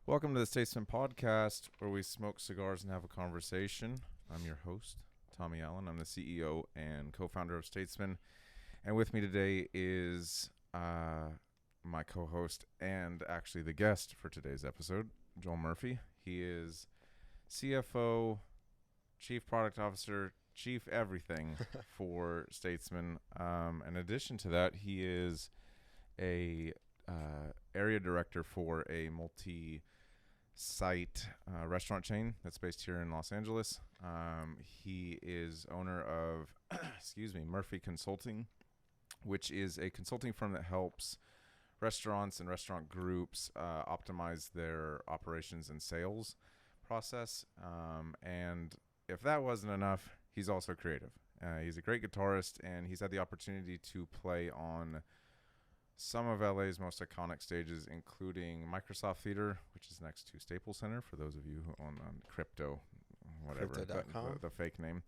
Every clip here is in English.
Welcome to the Statesman podcast, where we smoke cigars and have a conversation. I'm your host, Tommy Allen. I'm the CEO and co-founder of Statesman. And with me today is my co-host and actually the guest for today's episode, Joel Murphy. He is CFO, Chief Product Officer, Chief Everything for Statesman. In addition to that, he is a area director for a multi-site restaurant chain that's based here in Los Angeles. He is owner of, Murphy Consulting, which is a consulting firm that helps restaurants and restaurant groups optimize their operations and sales process. And if that wasn't enough, he's also creative. He's a great guitarist, and he's had the opportunity to play on some of LA's most iconic stages, including Microsoft Theater, which is next to Staples Center, for those of you who own crypto, whatever, Crypto.com. the fake name,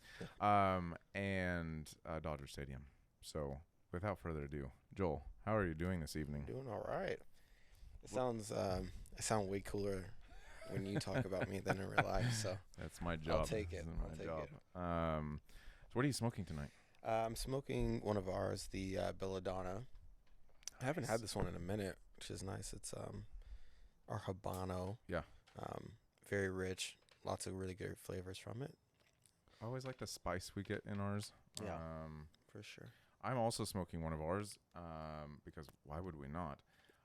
and Dodger Stadium. So without further ado, Joel, how are you doing this evening? Doing all right. It sounds I sound way cooler when you talk about me than in real life. So That's my job. I'll take it. I'll take it. So what are you smoking tonight? I'm smoking one of ours, the Belladonna. I haven't had this one in a minute, which is nice. It's our Habano. Yeah. Very rich. Lots of really good flavors from it. I always like the spice we get in ours. Yeah, for sure. I'm also smoking one of ours because why would we not?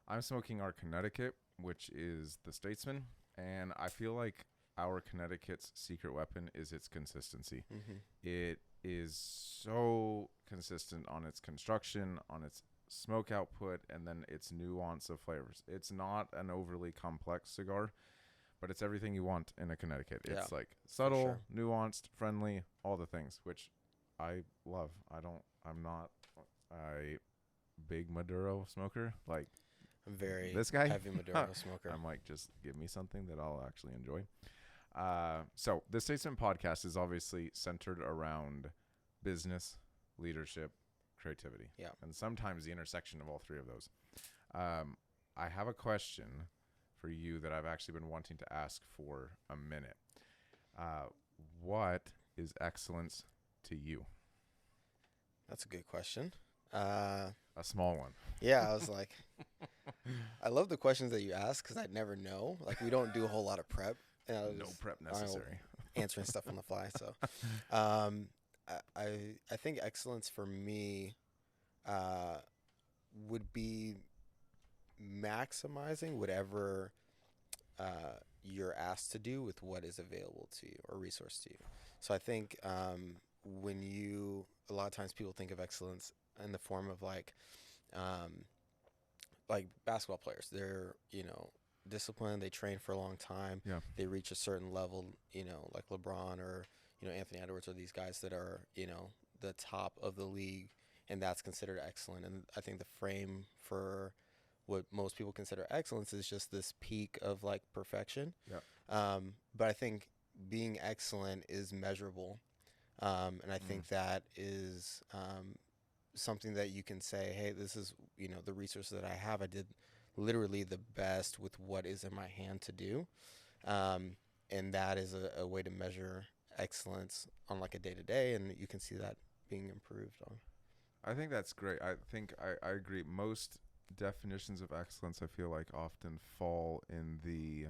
I'm smoking our Connecticut, which is the Statesman, and I feel like our Connecticut's secret weapon is its consistency. Mm-hmm. It is so consistent on its construction, on its smoke output, and then its nuance of flavors. It's not an overly complex cigar, but it's everything you want in a Connecticut. Yeah, it's like subtle, sure. nuanced, friendly, all the things, which I love. I'm not a big Maduro smoker. Like I'm very this guy, heavy Maduro smoker. I'm like, just give me something that I'll actually enjoy. So the Statesman podcast is obviously centered around business, leadership, creativity. Yeah. And sometimes the intersection of all three of those. I have a question for you that I've actually been wanting to ask for a minute. What is excellence to you? That's a good question. A small one. Yeah, I was like, I love the questions that you ask because I'd never know. Like, we don't do a whole lot of prep. And No prep necessary. Answering stuff on the fly. So, I think excellence for me would be maximizing whatever you're asked to do with what is available to you or resource to you. So I think when a lot of times people think of excellence in the form of like basketball players. They're, disciplined. They train for a long time. Yeah. They reach a certain level, like LeBron or, Anthony Edwards, or these guys that are, the top of the league, and that's considered excellent. And I think the frame for what most people consider excellence is just this peak of like perfection. Yeah. But I think being excellent is measurable. And I think that is something that you can say, hey, this is, the resources that I have. I did literally the best with what is in my hand to do. And that is a way to measure excellence on like a day-to-day, and you can see that being improved on. I think that's great. I think I agree. Most definitions of excellence, I feel like, often fall in the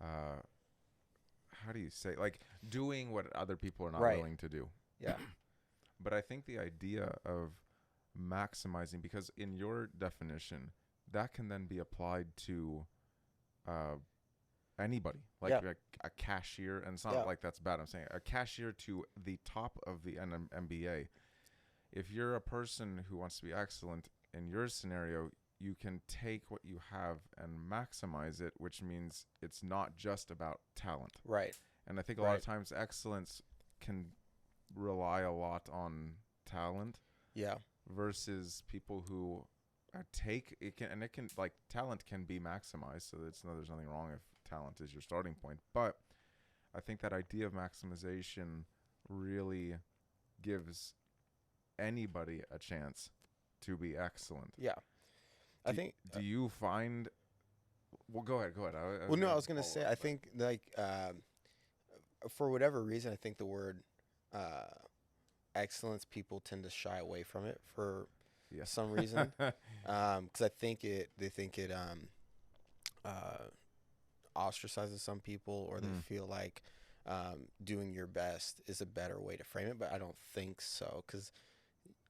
how do you say, like, doing what other people are not Right. willing to do. Yeah. But I think the idea of maximizing, because in your definition, that can then be applied to anybody, like Yeah. a cashier, and it's not Yeah. like that's bad. I'm saying a cashier to the top of the MBA. If you're a person who wants to be excellent in your scenario, you can take what you have and maximize it, which means it's not just about talent. Right. And I think a lot of times excellence can rely a lot on talent Yeah. versus people who take it can, and it can, like, talent can be maximized. So there's nothing wrong if talent is your starting point. But I think that idea of maximization really gives anybody a chance to be excellent. Yeah. I think Do you find, Well, go ahead. Go ahead. Well, no, I was gonna follow say, up, I but think like for whatever reason, I think the word uh, excellence, people tend to shy away from it for yes. some reason. Because I think they think it uh, ostracizes some people, or they Mm. feel like doing your best is a better way to frame it. But I don't think so. Because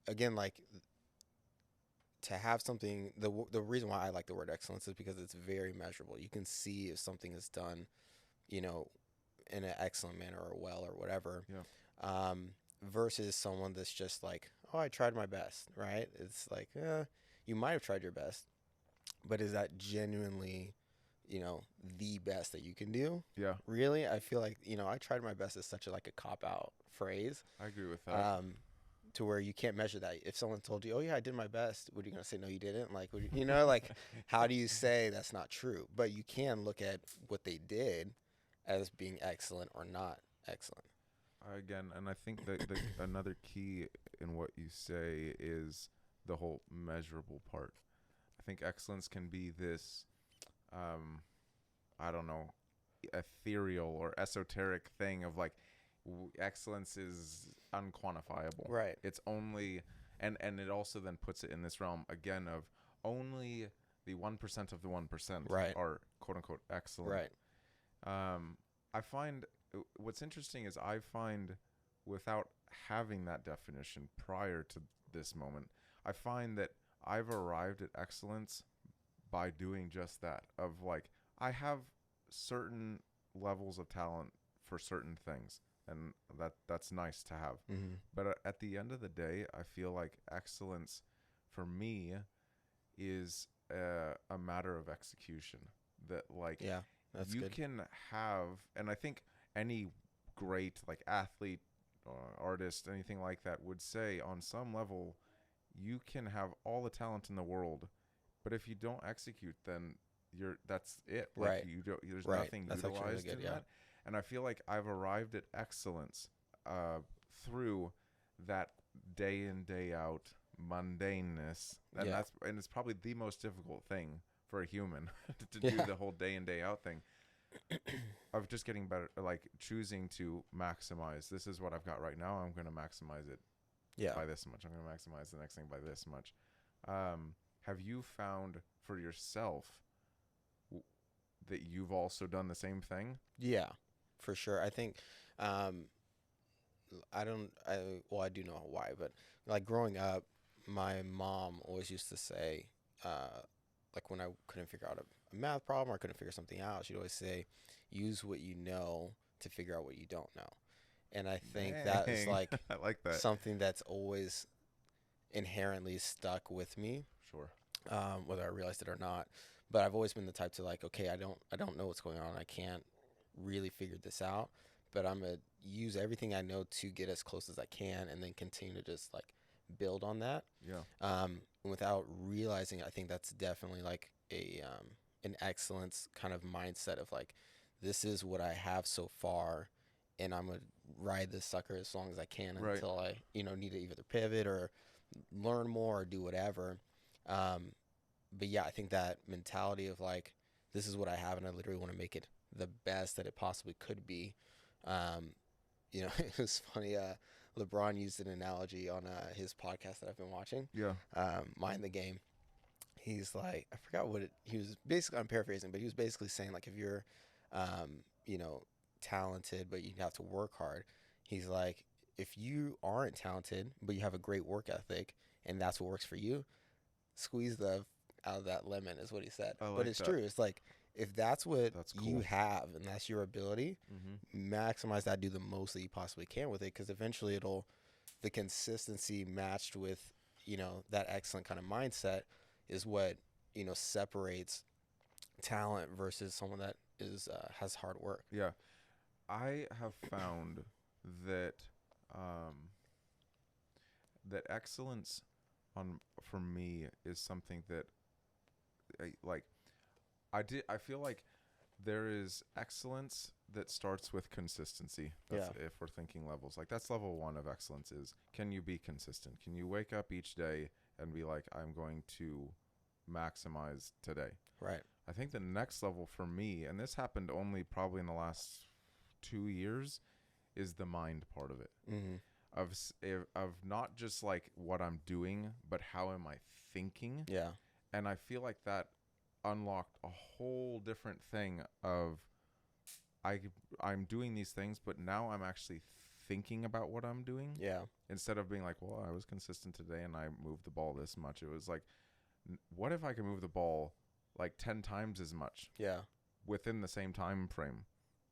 again, like to have something, the reason why I like the word excellence is because it's very measurable. You can see if something is done, you know, in an excellent manner or well or whatever. Yeah. Versus someone that's just like, oh, I tried my best, right? It's like, you might have tried your best, but is that genuinely, the best that you can do? Yeah. Really? I feel like, I tried my best is such a like a cop out phrase. I agree with that. To where you can't measure that. If someone told you, "Oh yeah, I did my best," what are you gonna say? No, you didn't. Like, like, how do you say that's not true? But you can look at what they did as being excellent or not excellent. Again, and I think that another key in what you say is the whole measurable part. I think excellence can be this, I don't know, ethereal or esoteric thing of like excellence is unquantifiable. Right. It's only, and it also then puts it in this realm again of only the 1% of the 1% Right. are quote unquote excellent. Right. I find what's interesting is I find without having that definition prior to this moment, I find that I've arrived at excellence by doing just that. Of like, I have certain levels of talent for certain things, and that's nice to have. Mm-hmm. But at the end of the day, I feel like excellence for me is a matter of execution. That like, Yeah, that's you good. can have, and I think any great like athlete, artist, anything like that would say on some level, you can have all the talent in the world, but if you don't execute, then that's it. Like Right. you don't, there's Right. nothing That's actually really utilized good. in Yeah. that. And I feel like I've arrived at excellence through that day in day out mundaneness, and Yeah. it's probably the most difficult thing for a human to do Yeah. the whole day in day out thing of just getting better, like choosing to maximize. This is what I've got right now. I'm going to maximize it Yeah. by this much. I'm going to maximize the next thing by this much. Have you found for yourself that you've also done the same thing? Yeah, for sure. I think, I do know why, but like growing up, my mom always used to say, like when I couldn't figure out a math problem or I couldn't figure something out, she'd always say, use what you know to figure out what you don't know. And I think that is Dang. like I like that. something that's always inherently stuck with me, Sure. whether I realized it or not. But I've always been the type to like, okay, I don't know what's going on. I can't really figure this out, but I'm gonna use everything I know to get as close as I can, and then continue to just like build on that. Yeah. Without realizing, I think that's definitely like an excellence kind of mindset of like, this is what I have so far, and I'm gonna ride this sucker as long as I can Right. until I need to either pivot or learn more or do whatever. But yeah, I think that mentality of like, this is what I have, and I literally want to make it the best that it possibly could be. It was funny. LeBron used an analogy on his podcast that I've been watching. Yeah. Mind the Game. He's like, I forgot what he was basically. I'm paraphrasing, but he was basically saying like, if you're, talented, but you have to work hard. He's like, if you aren't talented, but you have a great work ethic, and that's what works for you, squeeze the out of that lemon is what he said. I But like it's that. true. It's like, if that's what That's you cool. have and that's your ability, maximize that, do the most that you possibly can with it, because eventually the consistency matched with, that excellent kind of mindset is what, separates talent versus someone that has hard work. Yeah. I have found that that excellence for me is something that I feel like there is excellence that starts with consistency. That's if we're thinking levels. Like that's level 1 of excellence is, can you be consistent? Can you wake up each day and be like, I'm going to maximize today? Right. I think the next level for me, and this happened only probably in the last 2 years, is the mind part of it. Mm-hmm. Of not just like what I'm doing, but how am I thinking? Yeah. And I feel like that unlocked a whole different thing of I'm doing these things, but now I'm actually thinking about what I'm doing. Yeah. Instead of being like, well, I was consistent today and I moved the ball this much. It was like, what if I can move the ball like 10 times as much Yeah. within the same time frame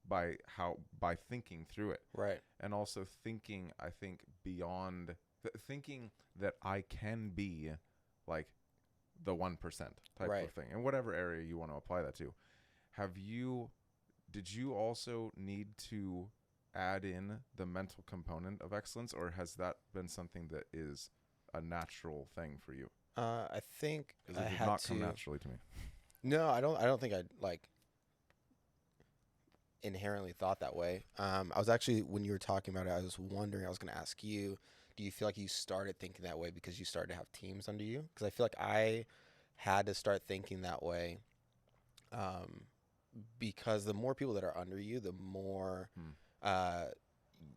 by thinking through it. Right. And also thinking, I think, beyond thinking that I can be like the 1% type Right. of thing, in whatever area you want to apply that to. Did you also need to add in the mental component of excellence, or has that been something that is a natural thing for you? I think Because I it did had not to. come naturally to me. No, I don't think I like inherently thought that way. I was actually, when you were talking about it, I was wondering. I was going to ask you, do you feel like you started thinking that way because you started to have teams under you? Because I feel like I had to start thinking that way. Because the more people that are under you, the more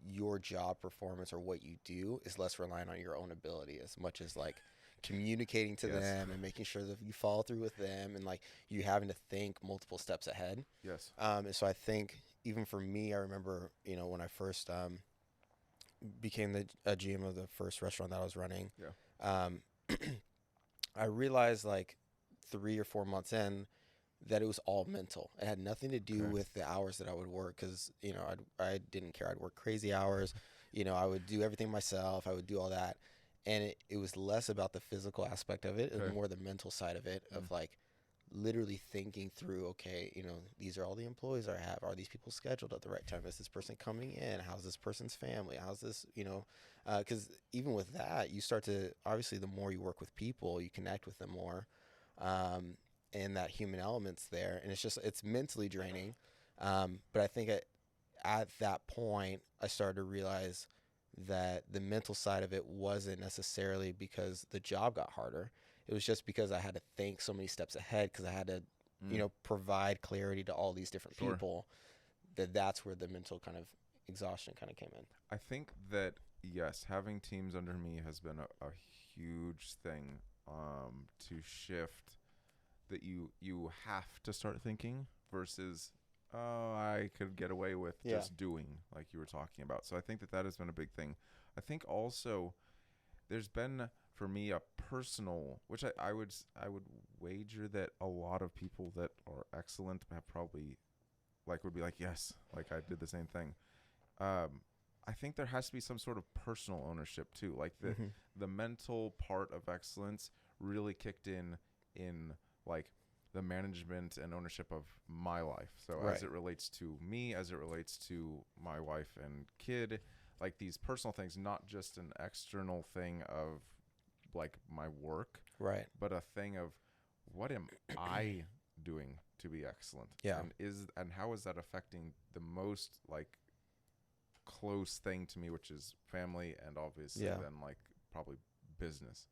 your job performance or what you do is less reliant on your own ability as much as like communicating to Yes. them and making sure that you follow through with them and like you having to think multiple steps ahead. Yes. And so I think even for me, I remember, when I first became a GM of the first restaurant that I was running, I realized like 3 or 4 months in that it was all mental. It had nothing to do with the hours that I would work because, I didn't care. I'd work crazy hours. I would do everything myself. I would do all that. And it was less about the physical aspect of it. It was more the mental side of it, of like literally thinking through, okay, these are all the employees I have. Are these people scheduled at the right time? Is this person coming in? How's this person's family? How's this, because even with that, you start to, obviously, the more you work with people, you connect with them more. And that human element's there. And it's mentally draining. But I think at that point, I started to realize that the mental side of it wasn't necessarily because the job got harder. It was just because I had to think so many steps ahead because I had to, provide clarity to all these different people. That's where the mental kind of exhaustion kind of came in. I think that, yes, having teams under me has been a huge thing to shift that you have to start thinking versus, I could get away with just doing, like you were talking about. So I think that has been a big thing. I think also there's been, for me, a personal, which I would wager that a lot of people that are excellent have probably would be like, yes, like I did the same thing. I think there has to be some sort of personal ownership too. Like the mental part of excellence really kicked in like the management and ownership of my life. So as it relates to me, as it relates to my wife and kid, like these personal things, not just an external thing of like my work, but a thing of what am I doing to be excellent? Yeah. And how is that affecting the most like close thing to me, which is family and obviously then like probably business.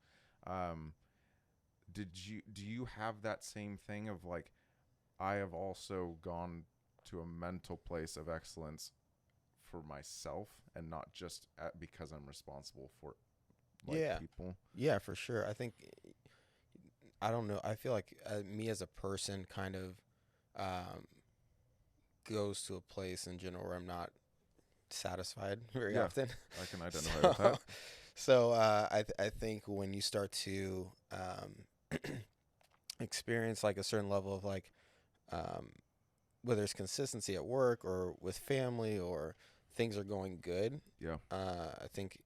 Do you have that same thing of like, I have also gone to a mental place of excellence for myself and not just because I'm responsible for people? Yeah, for sure. I think, I don't know. I feel like me as a person kind of goes to a place in general where I'm not satisfied very often. I can identify with that. So I think when you start to experience like a certain level of like whether it's consistency at work or with family or things are going good, I think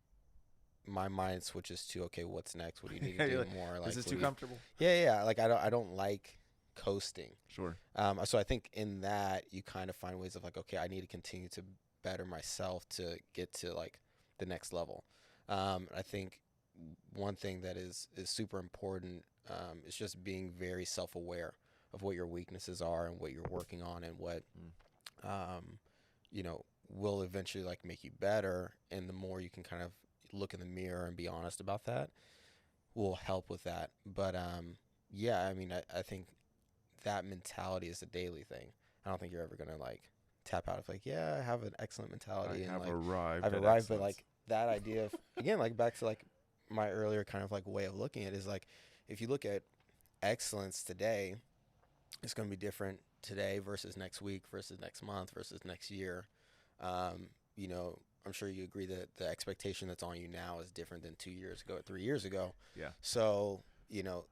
my mind switches to, okay, what's next? What do you need to do more? Like, is this too comfortable? Yeah. Like I don't like coasting. Sure. So I think in that you kind of find ways of like, okay, I need to continue to better myself to get to like the next level. I think one thing that is super important is just being very self-aware of what your weaknesses are and what you're working on and what will eventually like make you better. And the more you can kind of look in the mirror and be honest about that will help with that. But I mean, I think that mentality is a daily thing. I don't think you're ever gonna like tap out of like, yeah, I have an excellent mentality and like I've arrived, but like that idea of again, like back to like my earlier kind of like way of looking at it is like if you look at excellence today, it's gonna be different today versus next week versus next month versus next year. You know, I'm sure you agree that the expectation that's on you now is different than 2 years ago or 3 years ago. Yeah. So, you know,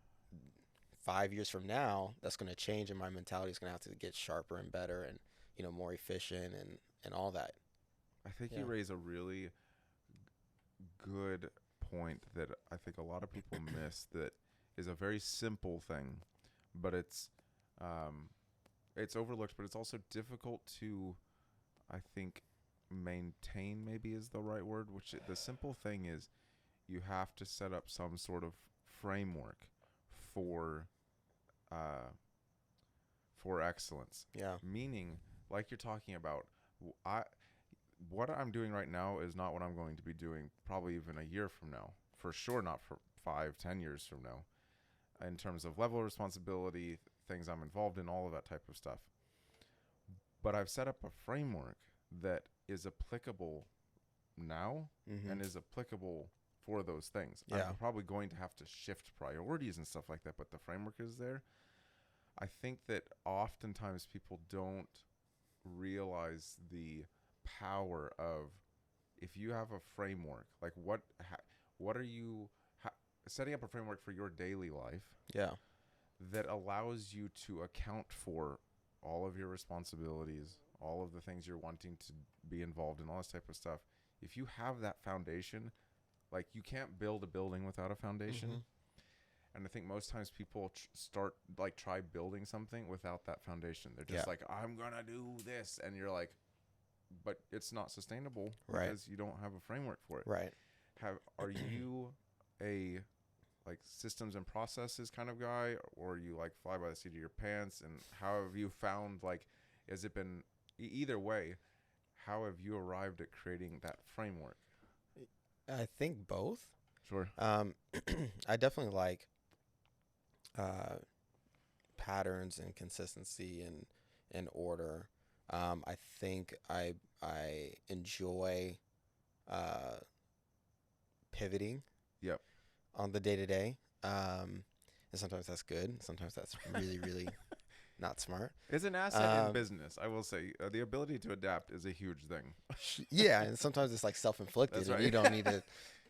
5 years from now, that's going to change, and my mentality is going to have to get sharper and better, and you know, more efficient and all that. I think Yeah. you raise a really good point that I think a lot of people miss. That is a very simple thing, but it's overlooked, but it's also difficult to, I think, maintain. Maybe is the right word. The simple thing is, you have to set up some sort of framework for excellence. Yeah. Meaning, like you're talking about, what I'm doing right now is not what I'm going to be doing probably even a year from now. For sure, not for 5-10 years from now. In terms of level of responsibility, things I'm involved in, all of that type of stuff. But I've set up a framework that is applicable now and is applicable for those things. Yeah. I'm probably going to have to shift priorities and stuff like that, but the framework is there. I think that oftentimes people don't realize the power of, if you have a framework, like what are you setting up a framework for your daily life? Yeah. That allows you to account for all of your responsibilities, all of the things you're wanting to be involved in, all this type of stuff. If you have that foundation, like you can't build a building without a foundation. And I think most times people try building something without that foundation. They're just like, I'm going to do this. And you're like, but it's not sustainable because you don't have a framework for it. Right. Are you a like systems and processes kind of guy, or you like fly by the seat of your pants? And how have you found, like, has it been either way? How have you arrived at creating that framework? I think both. Sure. I definitely like patterns and consistency and order. I think I enjoy pivoting. Yep. On the day to day, and sometimes that's good. Sometimes that's really, really not smart. It's an asset in business, I will say. The ability to adapt is a huge thing. Yeah, and sometimes it's like self-inflicted, That's and right. you don't need to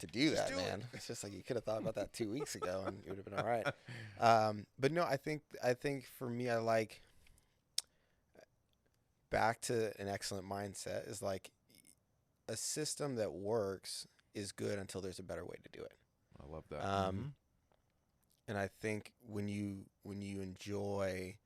do Just that, do man. it. It's just like you could have thought about that 2 weeks ago, and it would have been all right. But no, I think for me, I like back to an excellent mindset is like a system that works is good until there's a better way to do it. I love that. And I think when you enjoy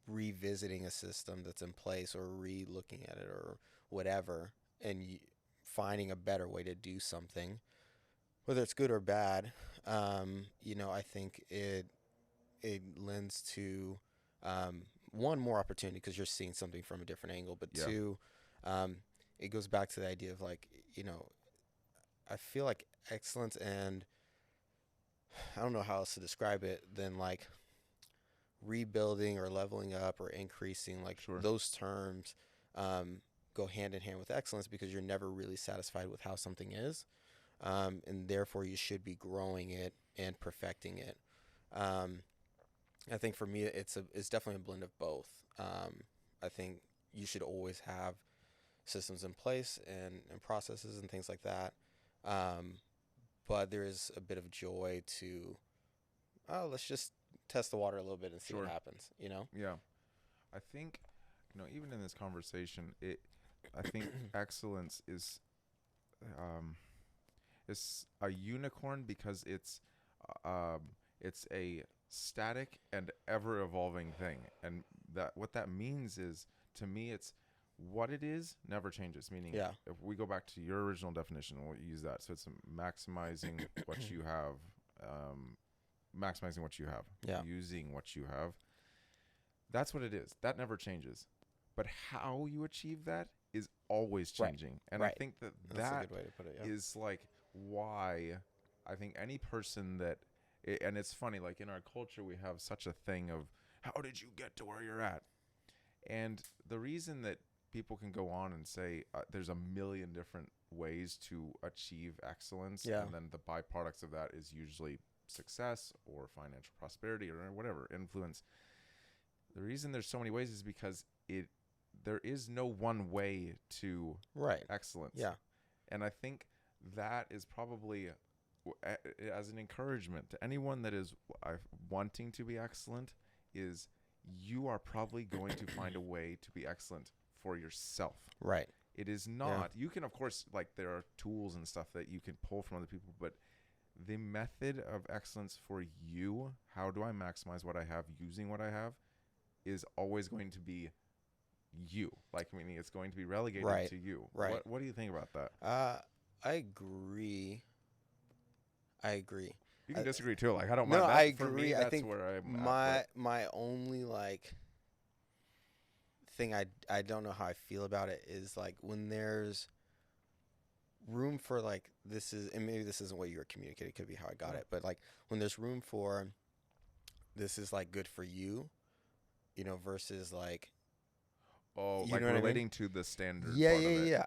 revisiting a system that's in place or re-looking at it or whatever, and finding a better way to do something, whether it's good or bad, you know, I think it lends to one, more opportunity because you're seeing something from a different angle, but two, it goes back to the idea of like, you know, I feel like excellence, and I don't know how else to describe it than like rebuilding or leveling up or increasing, like those terms go hand in hand with excellence because you're never really satisfied with how something is, and therefore you should be growing it and perfecting it. I think for me it's definitely a blend of both. I think you should always have systems in place and processes and things like that. But there is a bit of joy to, let's just test the water a little bit and see what happens, you know? Yeah. I think, you know, even in this conversation, I think excellence is a unicorn because it's a static and ever evolving thing. And what that means is, to me, it's what it is never changes. Meaning, if we go back to your original definition, we'll use that. So it's maximizing what you have, using what you have. That's what it is. That never changes. But how you achieve that is always changing. And I think that's a good way to put it, is like why I think any person that And it's funny, like in our culture, we have such a thing of how did you get to where you're at? And the reason that people can go on and say there's a million different ways to achieve excellence, Yeah. and then the byproducts of that is usually success or financial prosperity or whatever influence. The reason there's so many ways is because there is no one way to Right. excellence. Yeah. And I think that is probably as an encouragement to anyone that is wanting to be excellent, is you are probably going to find a way to be excellent for yourself. Right. It is not, you can, of course, like there are tools and stuff that you can pull from other people, but the method of excellence for you, how do I maximize what I have using what I have, is always going to be you. Like, meaning it's going to be relegated to you. Right. What do you think about that? I agree. You can disagree too. Like, I don't No, mind. I For agree. me, I that's think where I'm my only like thing I don't know how I feel about it is like when there's room for like this is, and maybe this isn't what you were communicating, it could be how I got it, but like when there's room for this is like good for you, you know, versus like like relating to the standard. Yeah.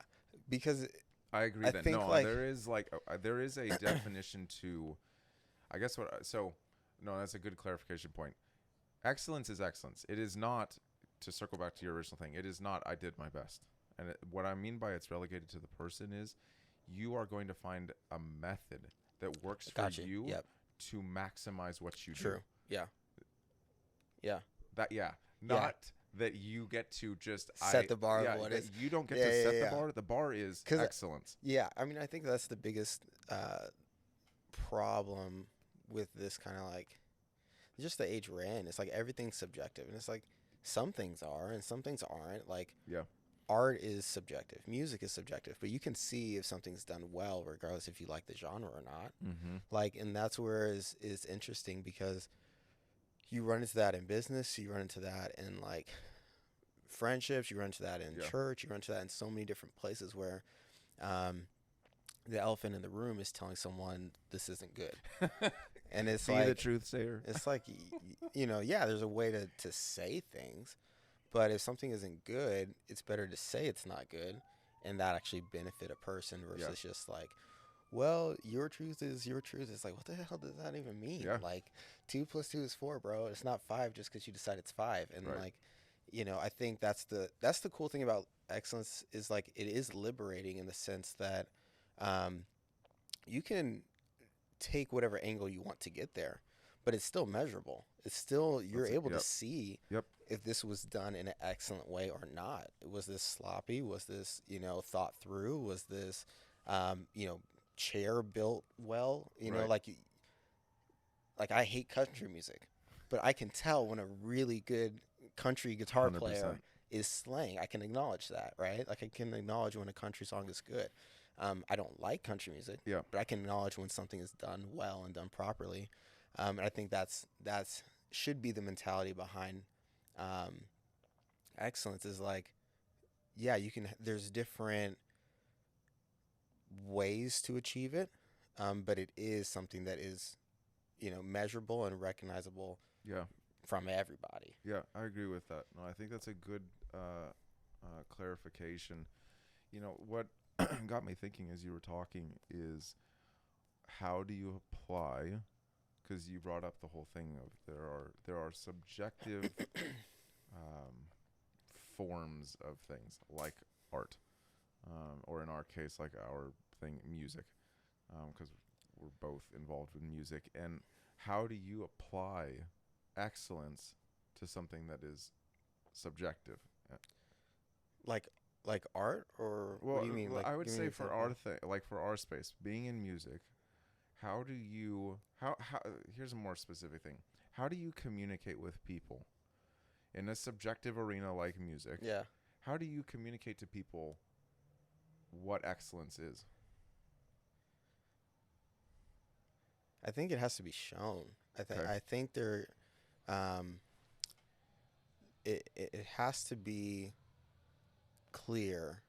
Because I agree I that think, no, like, there is like there is a definition to, I guess no, that's a good clarification point. Excellence is excellence. It is not, to circle back to your original thing, it is not I did my best. And what I mean by it's relegated to the person is you are going to find a method that works for you to maximize what you do. True. Yeah. Not that you get to just set the bar of what is. You don't get to set the bar. The bar is excellence. Yeah, I mean, I think that's the biggest problem with this kind of like just the age we're in. It's like everything's subjective, and it's like some things are and some things aren't. Like art is subjective, music is subjective, but you can see if something's done well regardless if you like the genre or not. Mm-hmm. Like, and that's where is interesting because you run into that in business, you run into that in like friendships, you run into that in church, you run into that in so many different places where the elephant in the room is telling someone this isn't good. And it's be like the truth sayer. It's like, you know, there's a way to say things, but if something isn't good, it's better to say it's not good and that actually benefit a person versus just like, well, your truth is your truth. It's like, what the hell does that even mean? Like 2 + 2 is 4, bro. It's not 5 just because you decide it's 5. And like, you know, I think that's the cool thing about excellence is like it is liberating in the sense that you can take whatever angle you want to get there, but it's still measurable. It's still, you're able to see if this was done in an excellent way or not. Was this sloppy? Was this, you know, thought through? Was this, you know, chair built well? You know, like I hate country music, but I can tell when a really good country guitar 100%. player is slaying. I can acknowledge that, right? Like I can acknowledge when a country song is good. I don't like country music, but I can acknowledge when something is done well and done properly. And I think that's should be the mentality behind excellence is like, you can, there's different ways to achieve it, but it is something that is, you know, measurable and recognizable from everybody. Yeah, I agree with that. No, I think that's a good clarification. You know, what got me thinking as you were talking is how do you apply, because you brought up the whole thing of there are subjective forms of things like art, or in our case, like our thing, music, because we're both involved with music. And how do you apply excellence to something that is subjective? Like art, or well, what do you mean? Like, I would say for our thing, like for our space, being in music, how do you how here's a more specific thing. How do you communicate with people in a subjective arena like music? Yeah. How do you communicate to people what excellence is? I think it has to be shown. I think there, it has to be clear.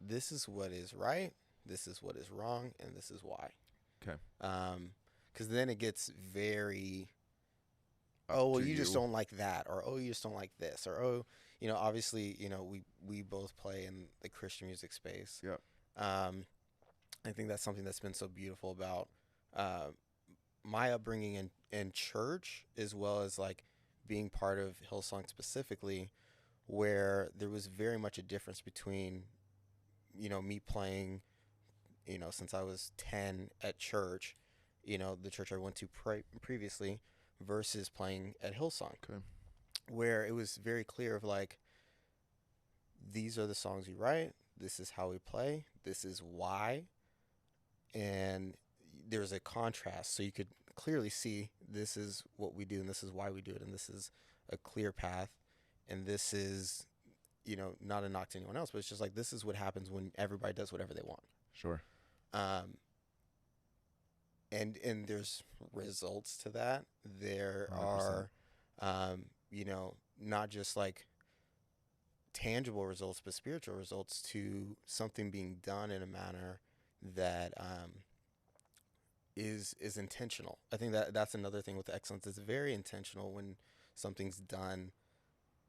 This is what is right. This is what is wrong, and this is why. Okay. because then it gets very, Up oh, well, to you just you. don't like that, or oh, you just don't like this, or oh, obviously, we both play in the Christian music space. Yep. Um, I think that's something that's been so beautiful about uh, my upbringing in church, as well as like being part of Hillsong specifically, where there was very much a difference between, me playing, since I was 10 at church, the church I went to previously, versus playing at Hillsong, Okay. where it was very clear of like, these are the songs we write, this is how we play, this is why, and there's a contrast, so you could clearly see this is what we do and this is why we do it, and this is a clear path, and this is, not a knock to anyone else, but it's just like, this is what happens when everybody does whatever they want. Sure. um and there's results to that. There 100%. are not just like tangible results, but spiritual results to something being done in a manner that is intentional. I think that's another thing with excellence. It's very intentional when something's done,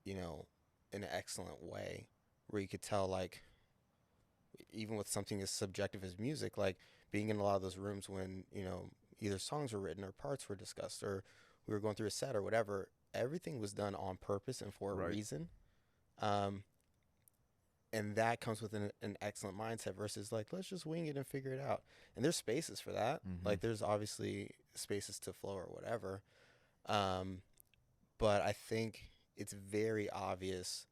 in an excellent way, where you could tell, like, even with something as subjective as music, like being in a lot of those rooms when, either songs were written or parts were discussed or we were going through a set or whatever, everything was done on purpose and for a Right. reason. And that comes with an excellent mindset versus like, let's just wing it and figure it out. And there's spaces for that. Mhm. Like there's obviously spaces to flow or whatever. But I think it's very obvious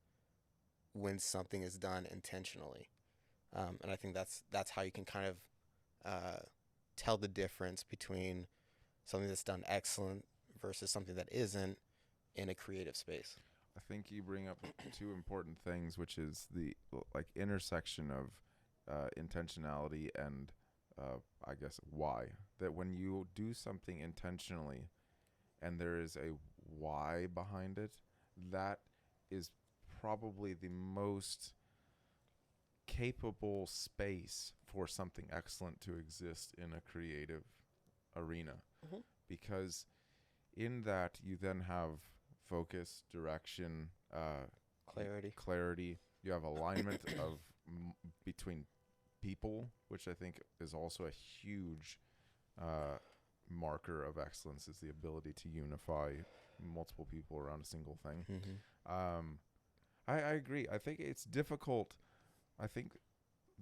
when something is done intentionally. And I think that's how you can kind of tell the difference between something that's done excellent versus something that isn't in a creative space. I think you bring up two important things, which is the like intersection of intentionality and I guess why. That when you do something intentionally and there is a why behind it, that is probably the most capable space for something excellent to exist in a creative arena. Mhm. Because in that you then have focus, direction, Clarity. you have alignment of between people, which I think is also a huge marker of excellence, is the ability to unify multiple people around a single thing. Mm-hmm. I agree. I think it's difficult. I think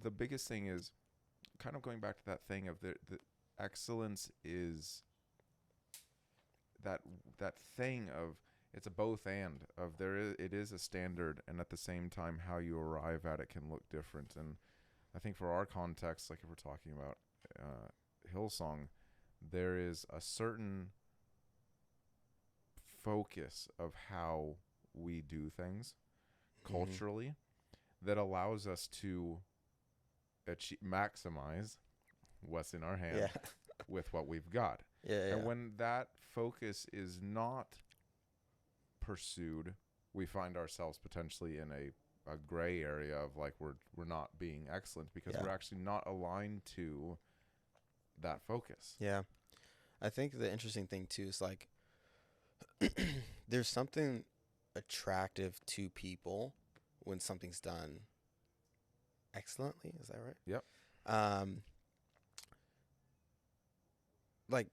the biggest thing is kind of going back to that thing of the excellence is that thing of it's a both and of it is a standard, and at the same time how you arrive at it can look different. And I think for our context, like if we're talking about Hillsong, there is a certain focus of how we do things culturally that allows us to maximize what's in our hand with what we've got. And when that focus is not pursued, we find ourselves potentially in a gray area of like we're not being excellent because we're actually not aligned to that focus. Yeah. I think the interesting thing too is like there's something attractive to people when something's done excellently. Is that right? Yep. Like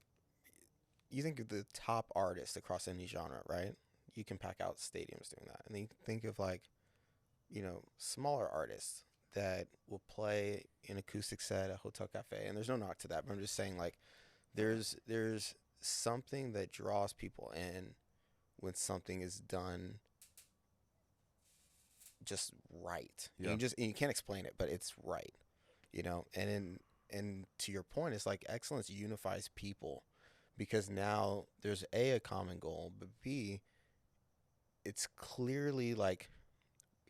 you think of the top artists across any genre, right? You can pack out stadiums doing that. And then you think of like, smaller artists that will play an acoustic set at a hotel cafe. And there's no knock to that, but I'm just saying like there's something that draws people in when something is done just right. Yeah. And you can't explain it, but it's right. And to your point, it's like excellence unifies people because now there's a common goal, but B, it's clearly like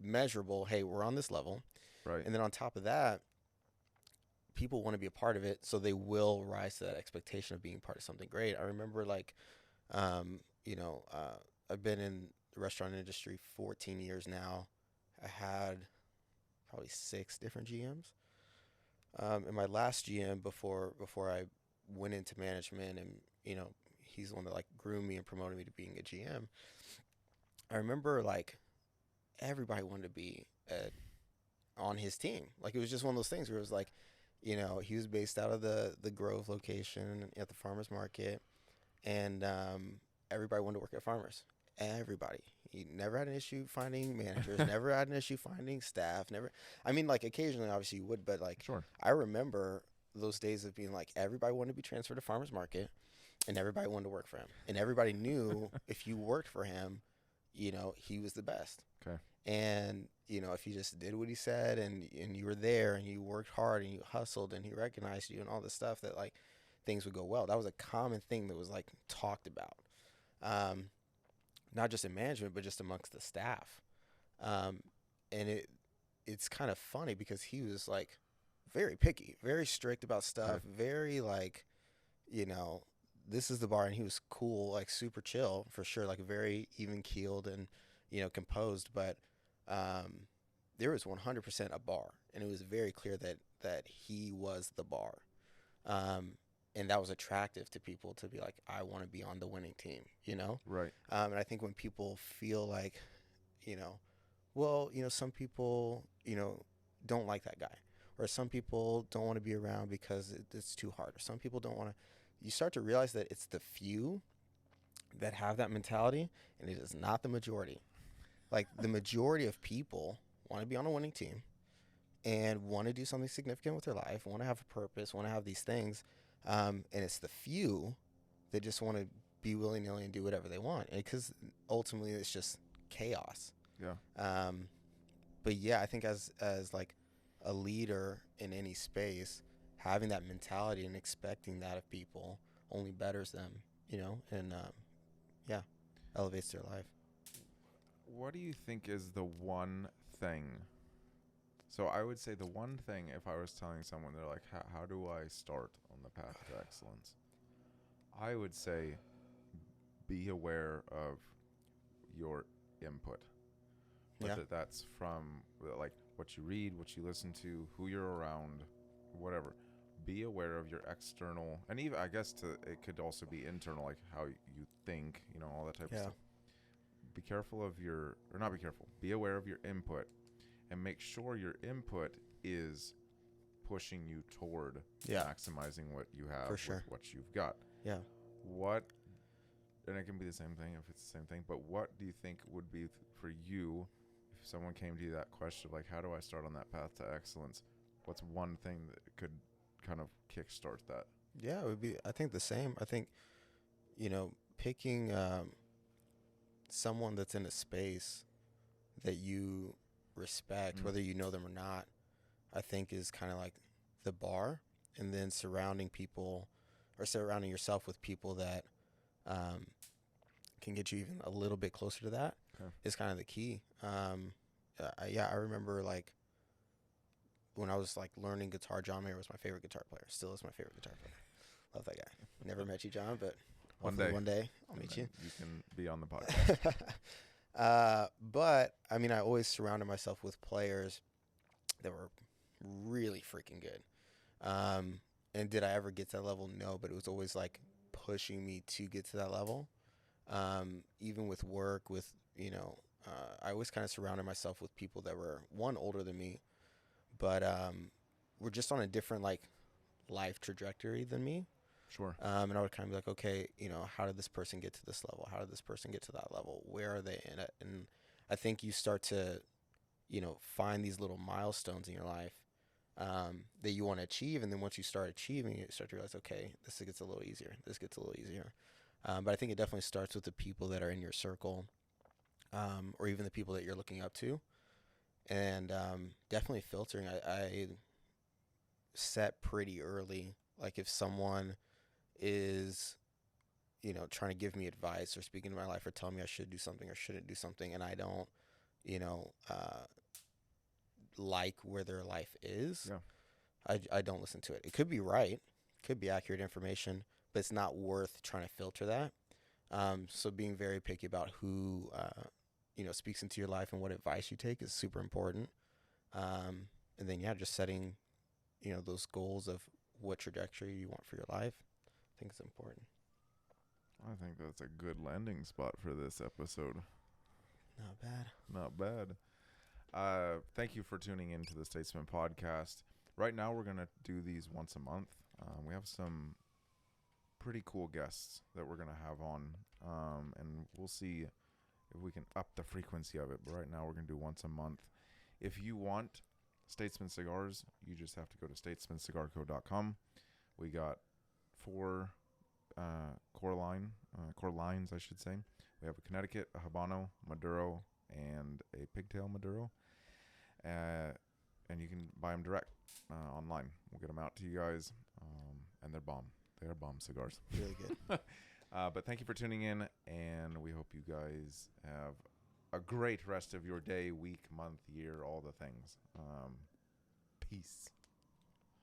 measurable. Hey, we're on this level. Right. And then on top of that, people want to be a part of it, so they will rise to that expectation of being part of something great. I remember like, I've been in the restaurant industry 14 years now. I had probably 6 different GMs. And my last GM before I went into management, and he's the one that like groomed me and promoted me to being a GM. I remember like everybody wanted to be on his team. Like it was just one of those things where it was like, he was based out of the Grove location at the farmers market, and everybody wanted to work at Farmers. Everybody. He never had an issue finding managers, never had an issue finding staff, never. I mean, like occasionally, obviously you would, but like, Sure. I remember those days of being like, everybody wanted to be transferred to Farmers Market, and everybody wanted to work for him, and everybody knew if you worked for him, he was the best. Okay. And if you just did what he said, and you were there, and you worked hard, and you hustled, and he recognized you, and all this stuff, that like things would go well. That was a common thing that was like talked about. Not just in management, but just amongst the staff. And it's kind of funny because he was like very picky, very strict about stuff, very like, this is the bar, and he was cool, like super chill for sure, like very even keeled and, composed. But there was 100% a bar, and it was very clear that he was the bar. And that was attractive to people to be like, I want to be on the winning team, Right. And I think when people feel like, some people, don't like that guy, or some people don't want to be around because it's too hard, or some people don't want to, you start to realize that it's the few that have that mentality, and it is not the majority. Like the majority of people want to be on a winning team and want to do something significant with their life, want to have a purpose, want to have these things. And it's the few that just want to be willy-nilly and do whatever they want, because ultimately it's just chaos. Yeah. But yeah, I think as like a leader in any space, having that mentality and expecting that of people only betters them, and elevates their life. What do you think is the one thing? So I would say the one thing, if I was telling someone, they're like, how do I start on the path to excellence? I would say be aware of your input. Whether that's from like what you read, what you listen to, who you're around, whatever. Be aware of your external, and even I guess it could also be internal, like how you think, all that type of stuff. Be careful of be aware of your input, and make sure your input is pushing you toward maximizing what you have with what you've got. Yeah. And it can be the same thing if it's the same thing, but what do you think would be for you if someone came to you that question of like, how do I start on that path to excellence? What's one thing that could kind of kickstart that? Yeah, it would be, I think, the same. I think, picking someone that's in a space that you respect, whether you know them or not, I think is kind of like the bar. And then surrounding yourself with people that can get you even a little bit closer to that is kind of the key. I remember like when I was like learning guitar, John Mayer was my favorite guitar player. Still is my favorite guitar player. Love that guy. Never met you, John, but one day I'll meet you. You can be on the podcast. But I mean, I always surrounded myself with players that were really freaking good. And did I ever get to that level? No, but it was always like pushing me to get to that level. Even with work, I always kind of surrounded myself with people that were older than me, but were just on a different like life trajectory than me. Sure. And I would kind of be like, okay, how did this person get to this level? How did this person get to that level? Where are they in it? And I think you start to, find these little milestones in your life that you want to achieve. And then once you start achieving, you start to realize, okay, this gets a little easier. This gets a little easier. But I think it definitely starts with the people that are in your circle, or even the people that you're looking up to. And definitely filtering. I set pretty early. Like if someone is, trying to give me advice or speak into my life or tell me I should do something or shouldn't do something, and I don't, like where their life is, I don't listen to it. It could be right, could be accurate information, but it's not worth trying to filter that. So being very picky about who, speaks into your life and what advice you take is super important. And then, just setting, those goals of what trajectory you want for your life. think it's important. I think that's a good landing spot for this episode. Not bad. Not bad. Thank you for tuning in to the Statesman podcast. Right now, we're going to do these once a month. We have some pretty cool guests that we're going to have on, and we'll see if we can up the frequency of it. But right now, we're going to do once a month. If you want Statesman cigars, you just have to go to statesmancigarco.com. We got 4 core lines, I should say. We have a Connecticut, a Habano, Maduro, and a Pigtail Maduro. And you can buy them direct online. We'll get them out to you guys, and they're bomb. They are bomb cigars. Really good. But thank you for tuning in, and we hope you guys have a great rest of your day, week, month, year, all the things. Peace.